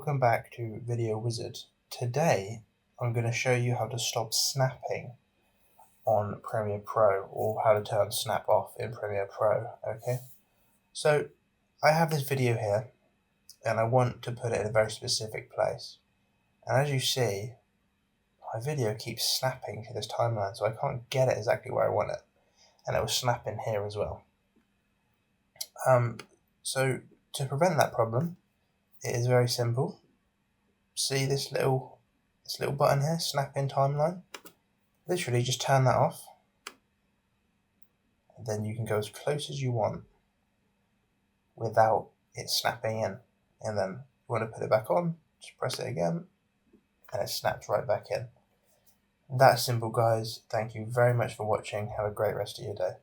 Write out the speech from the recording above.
welcome back to Video Wizard. Today I'm going to show you how to stop snapping on Premiere Pro, or how to turn snap off in Premiere Pro, okay? So I have this video here and I want to put it in a very specific place, and as you see, my video keeps snapping to this timeline, so I can't get it exactly where I want it, and it will snap in here as well. So to prevent that problem, it is very simple. See this little button here, snap in timeline? Literally just turn that off, and then you can go as close as you want without it snapping in. And then if you want to put it back on, just press it again and it snaps right back in. That's simple, guys. Thank you very much for watching. Have a great rest of your day.